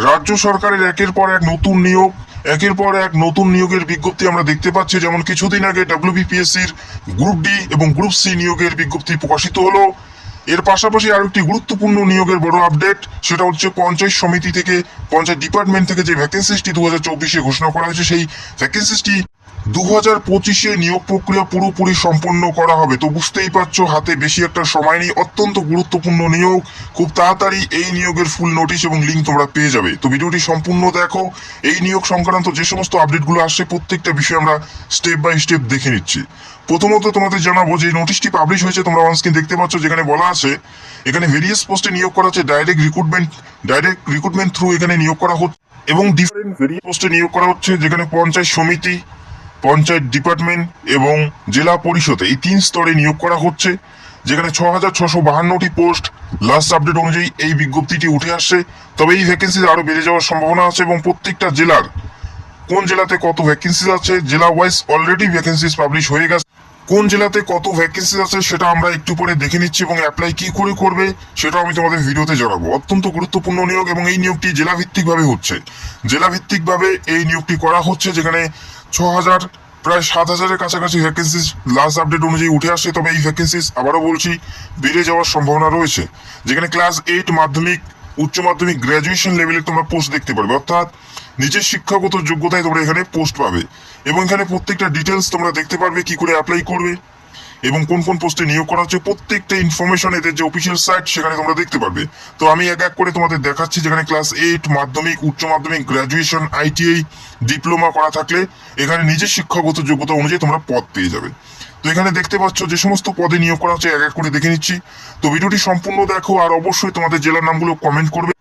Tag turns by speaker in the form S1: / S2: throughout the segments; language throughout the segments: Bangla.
S1: রাজ্য সরকারের একের পর এক নতুন নিয়োগের বিজ্ঞপ্তি আমরা দেখতে পাচ্ছি। যেমন কিছুদিন আগে ডব্লিউবিপিএসসির গ্রুপ ডি এবং গ্রুপ সি নিয়োগের বিজ্ঞপ্তি প্রকাশিত হলো। এর পাশাপাশি আরো একটি গুরুত্বপূর্ণ নিয়োগের বড় আপডেট, সেটা হচ্ছে পঞ্চায়েত সমিতি থেকে, পঞ্চায়েত ডিপার্টমেন্ট থেকে যে ভ্যাকেন্সিটি 2024-এ ঘোষণা করা হয়েছে, সেই ভ্যাকেন্সিটি 2025-এ নিয়োগ প্রক্রিয়া পুরোপুরি সম্পন্ন করা হবে। তো বুঝতেই পারছো, হাতে বেশি একটা সময় নেই, অত্যন্ত গুরুত্বপূর্ণ নিয়োগ। খুব তাড়াতাড়ি এই নিয়োগের ফুল নোটিশ এবং লিঙ্ক তোমরা পেয়ে যাবে। তো ভিডিওটি সম্পূর্ণ দেখো। এই নিয়োগ সংক্রান্ত যে সমস্ত আপডেটগুলো আসছে, প্রত্যেকটা বিষয় আমরা স্টেপ বাই স্টেপ দেখে নিচ্ছি। প্রথমত তোমাদের জানাবো যে নোটিশটি পাবলিশ হয়েছে, তোমরা অনস্ক্রিন দেখতে পাচ্ছ, যেখানে বলা আছে এখানে ভেরিয়াস পোস্টে নিয়োগ করা হচ্ছে, ডাইরেক্ট রিক্রুটমেন্ট থ্রু এখানে নিয়োগ করা হচ্ছে, এবং ডিফারেন্ট ভেরিয়াস পোস্টে নিয়োগ করা হচ্ছে, যেখানে পঞ্চায়েত সমিতি, পঞ্চায়েত ডিপার্টমেন্ট এবং জেলা পরিষদে এই 3 স্তরে নিয়োগ করা হচ্ছে। যেখানে 6652টি পোস্ট লাস্ট আপডেট অনুযায়ী এই বিজ্ঞপ্তিটি উঠে আসছে। তবে এই ভ্যাকেন্সি আরো বেড়ে যাওয়ার সম্ভাবনা আছে, এবং প্রত্যেকটা জেলার কোন জেলাতে কত ভ্যাকেন্সি আছে, জেলা ওয়াইজ অলরেডি ভ্যাকেন্সিস পাবলিশ হয়ে গেছে। কোন জেলাতে কত ভ্যাকেন্সি আছে সেটা আমরা একটু পরে দেখে নিচ্ছি, এবং অ্যাপ্লাই কি করে করবে সেটা আমি তোমাদের ভিডিওতে জানাবো। অত্যন্ত গুরুত্বপূর্ণ নিয়োগ, এবং এই নিয়োগটি জেলা ভিত্তিক ভাবে হচ্ছে। জেলা ভিত্তিক ভাবে এই নিয়োগটি করা হচ্ছে, যেখানে 6000 প্রায় 7000-এর কাছাকাছি ভ্যাকেন্সিস লাস্ট আপডেট অনুযায়ী উঠে আসছে। তবে এই ভ্যাকেন্সিস আবারও বলছি বেড়ে যাওয়ার সম্ভাবনা রয়েছে। যেখানে ক্লাস 8 মাধ্যমিক, উচ্চ মাধ্যমিক, গ্র্যাজুয়েশন লেভেলের তোমরা পোস্ট দেখতে পারবে, অর্থাৎ নিজের শিক্ষাগত যোগ্যতায় তোমরা এখানে পোস্ট পাবে, এবং এখানে প্রত্যেকটা ডিটেলস তোমরা দেখতে পারবে, কি করে অ্যাপ্লাই করবে এবং কোন কোন পোস্টে নিয়োগ করা হচ্ছে। প্রত্যেকটা ইনফরমেশন এদের যে অফিসিয়াল সাইট সেখানে তোমরা দেখতে পারবে। তো আমি এক এক করে তোমাদের দেখাচ্ছি। যেখানে ক্লাস 8 মাধ্যমিক, উচ্চ মাধ্যমিক, গ্র্যাজুয়েশন, আইটিআই, ডিপ্লোমা করা থাকলে এখানে নিজের শিক্ষাগত যোগ্যতা অনুযায়ী তোমরা পদ পেয়ে যাবে। তো এখানে দেখতে পাচ্ছ যে সমস্ত পদে নিয়োগ করা হচ্ছে, এক এক করে দেখে নিচ্ছি। তো ভিডিওটি সম্পূর্ণ দেখো, আর অবশ্যই তোমাদের জেলার নামগুলো কমেন্ট করবে।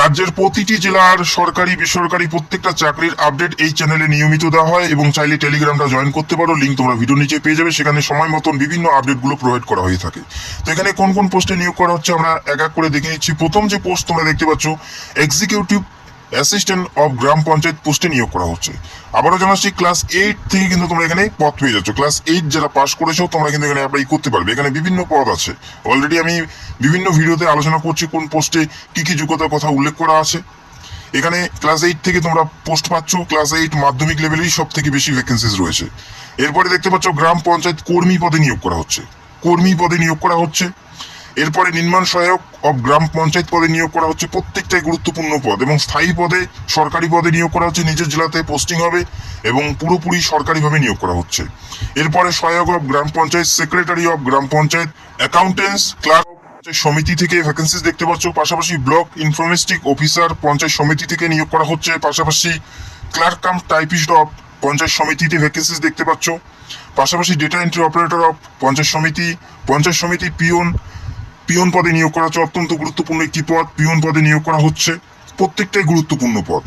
S1: রাজ্যের প্রতিটি জেলার সরকারি বেসরকারি প্রত্যেকটা চাকরির আপডেট এই চ্যানেলে নিয়মিত দেওয়া হয়, এবং চাইলে টেলিগ্রামটা জয়েন করতে পারো, লিঙ্ক তোমরা ভিডিও নিচে পেয়ে যাবে। সেখানে সময় মতন বিভিন্ন আপডেটগুলো প্রোভাইড করা হয়ে থাকে। তো এখানে কোন কোন পোস্টে নিয়োগ করা হচ্ছে আমরা এক এক করে দেখে নিচ্ছি। প্রথম যে পোস্ট তোমরা দেখতে পাচ্ছ, এক্সিকিউটিভ অ্যাসিস্ট্যান্ট অফ গ্রাম পঞ্চায়েত পোস্টে নিয়োগ করা হচ্ছে। আবারও জানাচ্ছি, ক্লাস 8 থেকে কিন্তু তোমরা এখানে পদ পেয়ে যাচ্ছ। ক্লাস 8 যারা পাস করেছো তোমরা কিন্তু এখানে অ্যাপ্লাই করতে পারবে। এখানে বিভিন্ন পদ আছে, অলরেডি আমি বিভিন্ন ভিডিওতে আলোচনা করছি কোন পোস্টে কি কি যোগ্যতার কথা উল্লেখ করা আছে। এখানে ক্লাস 8 থেকে তোমরা পোস্ট পাচ্ছ। ক্লাস 8 মাধ্যমিক লেভেলেই সব থেকে বেশি ভ্যাকেন্সিস রয়েছে। এরপরে দেখতে পাচ্ছ গ্রাম পঞ্চায়েত কর্মী পদে নিয়োগ করা হচ্ছে। এরপরে নির্মাণ সহায়ক অব গ্রাম পঞ্চায়েত পদে নিয়োগ করা হচ্ছে। প্রত্যেকটাই গুরুত্বপূর্ণ পদ, এবং স্থায়ী পদে, সরকারি পদে নিয়োগ করা হচ্ছে। নিজের জেলাতে পোস্টিং হবে এবং পুরোপুরি সরকারিভাবে নিয়োগ করা হচ্ছে। এরপরে সহায়ক of gram panchayat, secretary of gram panchayat, accountants clerk সমিতি থেকে ভ্যাকেন্সিস দেখতে পাচ্ছ। পাশাপাশি ব্লক ইনফরমেস্টিক অফিসার পঞ্চায়েত সমিতি থেকে নিয়োগ করা হচ্ছে। পাশাপাশি clerk cum typist of panchayat সমিতিতে ভ্যাকেন্সিস দেখতে পাচ্ছ। পাশাপাশি data entry operator of panchayat samiti peon পদে নিয়োগ করা হচ্ছে। অত্যন্ত গুরুত্বপূর্ণ একটি পদ, পিয়ন পদে নিয়োগ করা হচ্ছে। প্রত্যেকটাই গুরুত্বপূর্ণ পদ,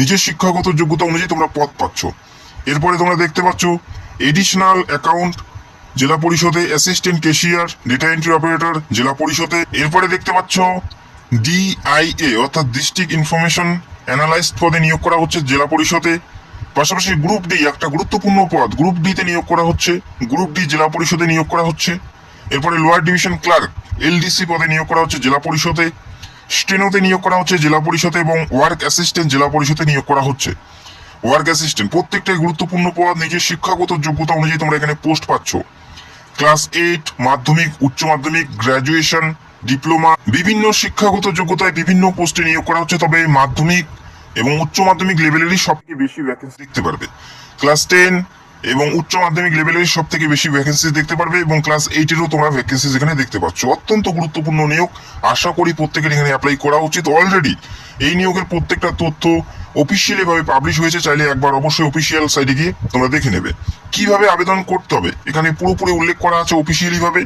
S1: নিজের শিক্ষাগত যোগ্যতা অনুযায়ী তোমরা পদ পাচ্ছ। এরপরে তোমরা দেখতে পাচ্ছ এডিশনাল অ্যাকাউন্ট জেলা পরিষদে, assistant cashier, data entry operator জেলা পরিষদে। এরপরে দেখতে পাচ্ছ ডিআইএ অর্থাৎ ডিস্ট্রিক্ট ইনফরমেশন অ্যানালাইস্ট পদে নিয়োগ করা হচ্ছে জেলা পরিষদে। পাশাপাশি গ্রুপ ডি একটা গুরুত্বপূর্ণ পদ, গ্রুপ ডি তে নিয়োগ করা হচ্ছে, গ্রুপ ডি জেলা পরিষদে নিয়োগ করা হচ্ছে। এরপরে লোয়ার ডিভিশন ক্লার্ক এলডিসি পদে নিয়োগ করা হচ্ছে জেলা পরিষদে। স্টেনোতে নিয়োগ করা হচ্ছে জেলা পরিষদে, এবং ওয়ার্ক অ্যাসিস্ট্যান্ট জেলা পরিষদে নিয়োগ করা হচ্ছে। ওয়ার্ক অ্যাসিস্ট্যান্ট প্রত্যেকটাই গুরুত্বপূর্ণ পদ, নিজের শিক্ষাগত যোগ্যতা অনুযায়ী তোমরা এখানে পোস্ট পাচ্ছ। ক্লাস 8 মাধ্যমিক, উচ্চ মাধ্যমিক, গ্র্যাজুয়েশন, ডিপ্লোমা, বিভিন্ন শিক্ষাগত যোগ্যতায় বিভিন্ন পোস্টে নিয়োগ করা হচ্ছে। তবে মাধ্যমিক এবং উচ্চ মাধ্যমিক লেভেলেরই সবচেয়ে বেশি ভ্যাকেন্সি দেখতে পারবে। ক্লাস 10 এবং উচ্চ মাধ্যমিক লেভেলের সব থেকে বেশি ভ্যাকেন্সি দেখতে পারবে, এবং ক্লাস 8-এরও তোমরা ভ্যাকেন্সি এখানে দেখতে পাচ্ছ। অত্যন্ত গুরুত্বপূর্ণ নিয়োগ, আশা করি প্রত্যেকের এখানে অ্যাপ্লাই করা উচিত। অলরেডি এই নিয়োগের প্রত্যেকটা তথ্য অফিসিয়ালি ভাবে পাবলিশ হয়েছে, চাইলে একবার অবশ্যই অফিসিয়াল সাইটে গিয়ে তোমরা দেখে নেবে কিভাবে আবেদন করতে হবে। এখানে পুরোপুরি উল্লেখ করা আছে অফিসিয়ালি ভাবে,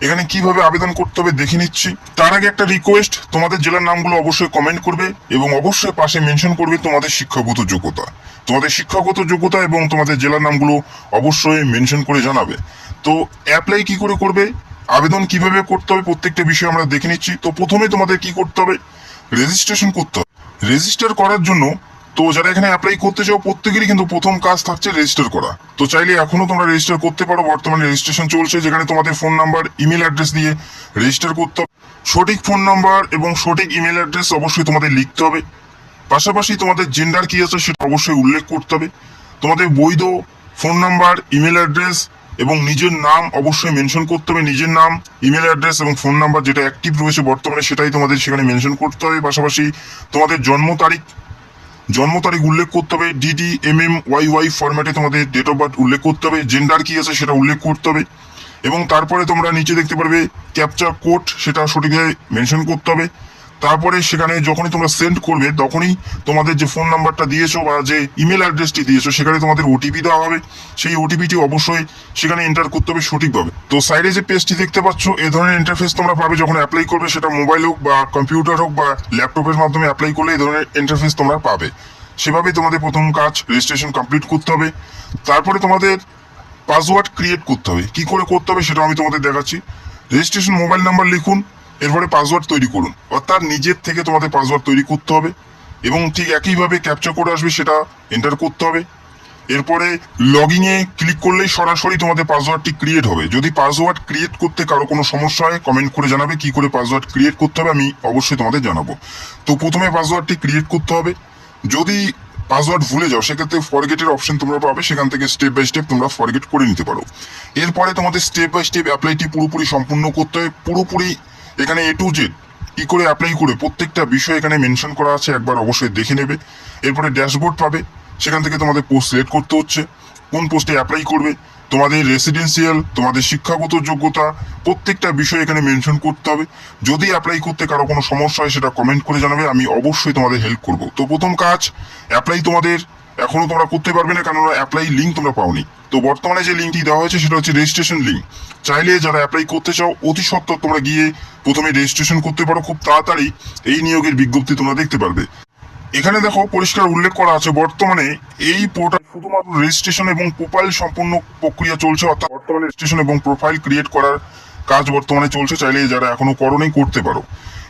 S1: এখানে কিভাবে আবেদন করতে হবে দেখে নিচ্ছি। তার আগে একটা রিকোয়েস্ট, তোমাদের জেলার নামগুলো অবশ্যই কমেন্ট করবে, এবং অবশ্যই পাশে মেনশন করবে তোমাদের শিক্ষাগত যোগ্যতা এবং তোমাদের জেলার নামগুলো অবশ্যই মেনশন করে জানাবে। তো অ্যাপ্লাই কি করে করবে, আবেদন কিভাবে করতে হবে, প্রত্যেকটা বিষয় আমরা দেখে নিচ্ছি। তো প্রথমে তোমাদের কি করতে হবে, রেজিস্ট্রেশন করতে হবে। রেজিস্টার করার জন্য তো যারা এখানে অ্যাপ্লাই করতে চাও প্রত্যেকেরই কিন্তু প্রথম কাজ থাকছে রেজিস্টার করা। তো চাইলে এখনো তোমরা রেজিস্টার করতে পারো, বর্তমানে রেজিস্ট্রেশন চলছে, যেখানে তোমাদের ফোন নাম্বার, ইমেল অ্যাড্রেস দিয়ে রেজিস্টার করতে হবে। সঠিক ফোন নাম্বার এবং সঠিক ইমেল অ্যাড্রেস অবশ্যই তোমাদের লিখতে হবে। পাশাপাশি তোমাদের জেন্ডার কি আছে সেটা অবশ্যই উল্লেখ করতে হবে। তোমাদের বৈধ ফোন নাম্বার, ইমেল অ্যাড্রেস এবং নিজের নাম অবশ্যই মেনশন করতে হবে। নিজের নাম, ইমেল অ্যাড্রেস এবং ফোন নাম্বার যেটা অ্যাক্টিভ রয়েছে বর্তমানে সেটাই তোমাদের সেখানে মেনশন করতে হবে। পাশাপাশি তোমাদের জন্ম তারিখ উল্লেখ করতে হবে। ডিডি, ওয়াই ফরম্যাটে তোমাদের ডেট অফ বার্থ উল্লেখ করতে হবে। জেন্ডার কি আছে সেটা উল্লেখ করতে হবে এবং তারপরে তোমরা নিচে দেখতে পারবে ক্যাপচা কোড, সেটা সঠিকভাবে মেনশন করতে হবে। তারপরে সেখানে যখনই তোমরা সেন্ড করবে তখনই তোমাদের যে ফোন নাম্বারটা দিয়েছো বা যে ইমেল অ্যাড্রেসটি দিয়েছো সেখানে তোমাদের ওটিপি দেওয়া হবে। সেই ওটিপিটি অবশ্যই সেখানে এন্টার করতে হবে সঠিকভাবে। তো সাইডে যে পেজটি দেখতে পাচ্ছ, এই ধরনের ইন্টারফেস তোমরা পাবে যখন অ্যাপ্লাই করবে, সেটা মোবাইল হোক বা কম্পিউটার হোক বা ল্যাপটপের মাধ্যমে অ্যাপ্লাই করলে এই ধরনের ইন্টারফেস তোমরা পাবে। সেভাবেই তোমাদের প্রথম কাজ রেজিস্ট্রেশন কমপ্লিট করতে হবে। তারপরে তোমাদের পাসওয়ার্ড ক্রিয়েট করতে হবে। কি করে করতে হবে সেটা আমি তোমাদের দেখাচ্ছি। রেজিস্ট্রেশন মোবাইল নাম্বার লিখুন, এরপরে পাসওয়ার্ড তৈরি করুন, অর্থাৎ নিজের থেকে তোমাদের পাসওয়ার্ড তৈরি করতে হবে এবং ঠিক একইভাবে ক্যাপচা কোড আসবে সেটা এন্টার করতে হবে। এরপরে লগইনে ক্লিক করলেই সরাসরি তোমাদের পাসওয়ার্ডটি ক্রিয়েট হবে। যদি পাসওয়ার্ড ক্রিয়েট করতে কারো কোনো সমস্যা হয় কমেন্ট করে জানাবে কি করে পাসওয়ার্ড ক্রিয়েট করতে হবে, আমি অবশ্যই তোমাদের জানাবো। তো প্রথমে পাসওয়ার্ডটি ক্রিয়েট করতে হবে। যদি পাসওয়ার্ড ভুলে যাও সেক্ষেত্রে ফরগেটের অপশন তোমরা পাবে, সেখান থেকে স্টেপ বাই স্টেপ তোমরা ফরগেট করে নিতে পারো। এরপরে তোমাদের স্টেপ বাই স্টেপ অ্যাপ্লাইটি পুরোপুরি সম্পূর্ণ করতে হয়। পুরোপুরি এখানে A to Z কি করে অ্যাপ্লাই করে প্রত্যেকটা বিষয় এখানে মেনশন করা আছে, একবার অবশ্যই দেখে নেবে। এরপরে ড্যাশবোর্ড পাবে, সেখান থেকে তোমাদের পোস্ট সিলেক্ট করতে হচ্ছে, কোন পোস্টে অ্যাপ্লাই করবে, তোমাদের রেসিডেন্সিয়াল, তোমাদের শিক্ষাগত যোগ্যতা, প্রত্যেকটা বিষয় এখানে মেনশন করতে হবে। যদি অ্যাপ্লাই করতে কারো কোনো সমস্যা হয় সেটা কমেন্ট করে জানাবে, আমি অবশ্যই তোমাদের হেল্প করব। তো প্রথম কাজ অ্যাপ্লাই তোমাদের এখনো তোমরা করতে পারবে না, কারণ অ্যাপ্লাই লিঙ্ক তোমরা পাওনি। তো বর্তমানে যে লিঙ্কটি দেওয়া হয়েছে সেটা হচ্ছে রেজিস্ট্রেশন লিঙ্ক। চাইলে যারা অ্যাপ্লাই করতে চাও অতি সত্বর তোমরা গিয়ে প্রথমে রেজিস্ট্রেশন করতে পারো। খুব তাড়াতাড়ি এই নিয়োগের বিজ্ঞপ্তি তোমরা দেখতে পারবে। এখানে দেখো পরিষ্কার উল্লেখ করা আছে বর্তমানে এই পোর্টাল শুধুমাত্র রেজিস্ট্রেশন এবং প্রোফাইল সম্পূর্ণ প্রক্রিয়া চলছে, অর্থাৎ বর্তমানে রেজিস্ট্রেশন এবং প্রোফাইল ক্রিয়েট করার কাজ বর্তমানে চলছে। চাইলে যারা এখনো করোনি করতে পারো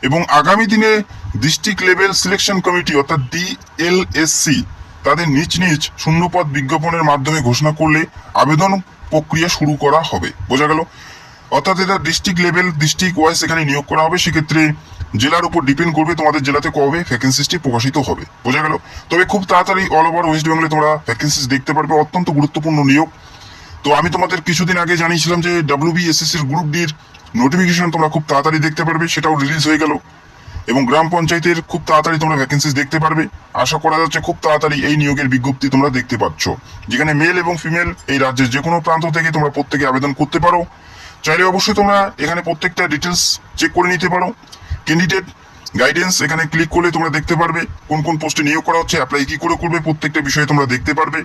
S1: এবং আগামী দিনে ডিস্ট্রিক্ট লেভেল সিলেকশন কমিটি অর্থাৎ DLSC তাদের নিজ নিজ শূন্যপদ বিজ্ঞাপনের মাধ্যমে ঘোষণা করলে আবেদন প্রক্রিয়া শুরু করা হবে। বোঝা গেল? অর্থাৎ এটা ডিস্ট্রিক্ট লেভেল, ডিস্ট্রিক্ট ওয়াইজ এখানে নিয়োগ করা হবে। সেক্ষেত্রে জেলার উপর ডিপেন্ড করবে তোমাদের জেলাতে কবে ভ্যাকেন্সিসটি প্রকাশিত হবে। বোঝা গেল? তবে খুব তাড়াতাড়ি অল ওভার ওয়েস্ট বেঙ্গলে তোমরা ভ্যাকেন্সিস দেখতে পারবে। অত্যন্ত গুরুত্বপূর্ণ নিয়োগ। তো আমি তোমাদের কিছুদিন আগে জানিয়েছিলাম যে WBSSC গ্রুপ ডির নোটিফিকেশন তোমরা খুব তাড়াতাড়ি দেখতে পারবে, সেটাও রিলিজ হয়ে গেল। এবং গ্রাম পঞ্চায়েতের খুব তাড়াতাড়ি তোমরা ভ্যাকেন্সিস দেখতে পারবে। আশা করা যাচ্ছে খুব তাড়াতাড়ি এই নিয়োগের বিজ্ঞপ্তি তোমরা দেখতে পাচ্ছ, যেখানে মেল এবং ফিমেল এই রাজ্যের যে কোনো প্রান্ত থেকে তোমরা প্রত্যেকে আবেদন করতে পারো। চাইলে অবশ্যই তোমরা এখানে প্রত্যেকটা ডিটেলস চেক করে নিতে পারো। ক্যান্ডিডেট গাইডেন্স এখানে ক্লিক করলে তোমরা দেখতে পারবে কোন কোন পোস্টে নিয়োগ করা হচ্ছে, অ্যাপ্লাই কি করে করবে, প্রত্যেকটা বিষয়ে তোমরা দেখতে পারবে।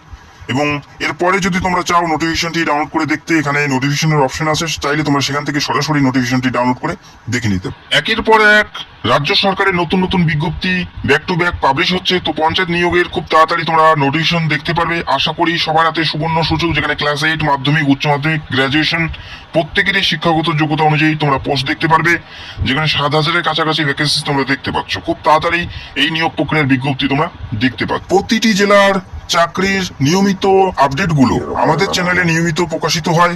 S1: এবং এরপরে যদি তোমরা চাও নোটিফিকেশনটি ডাউনলোড করে দেখতে, এখানে নোটিফিকেশনের অপশন আছে, চাইলে তোমরা সেখান থেকে সরাসরি নোটিফিকেশনটি ডাউনলোড করে দেখে নিতে। একের পর এক রাজ্য সরকারের নতুন নতুন বিজ্ঞপ্তি ব্যাক টু ব্যাক পাবলিশ হচ্ছে। তো পঞ্চায়েত নিয়োগের খুব তাড়াতাড়ি তোমরা নোটিফিকেশন দেখতে পারবে। আশা করি সবার হাতে সুবর্ণ সুযোগ, যেখানে ক্লাস 8, মাধ্যমিক, উচ্চ মাধ্যমিক, গ্র্যাজুয়েশন প্রত্যেকেরই শিক্ষাগত যোগ্যতা অনুযায়ী তোমরা পোস্ট দেখতে পারবে, যেখানে 7,000-এর কাছাকাছি ভ্যাকেন্সি তোমরা দেখতে পাচ্ছ। খুব তাড়াতাড়ি এই নিয়োগ প্রক্রিয়ার বিজ্ঞপ্তি তোমরা দেখতে পাচ্ছ। প্রতিটি জেলার চাকরির নিয়মিত আপডেটগুলো আমাদের চ্যানেলে নিয়মিত প্রকাশিত হয়।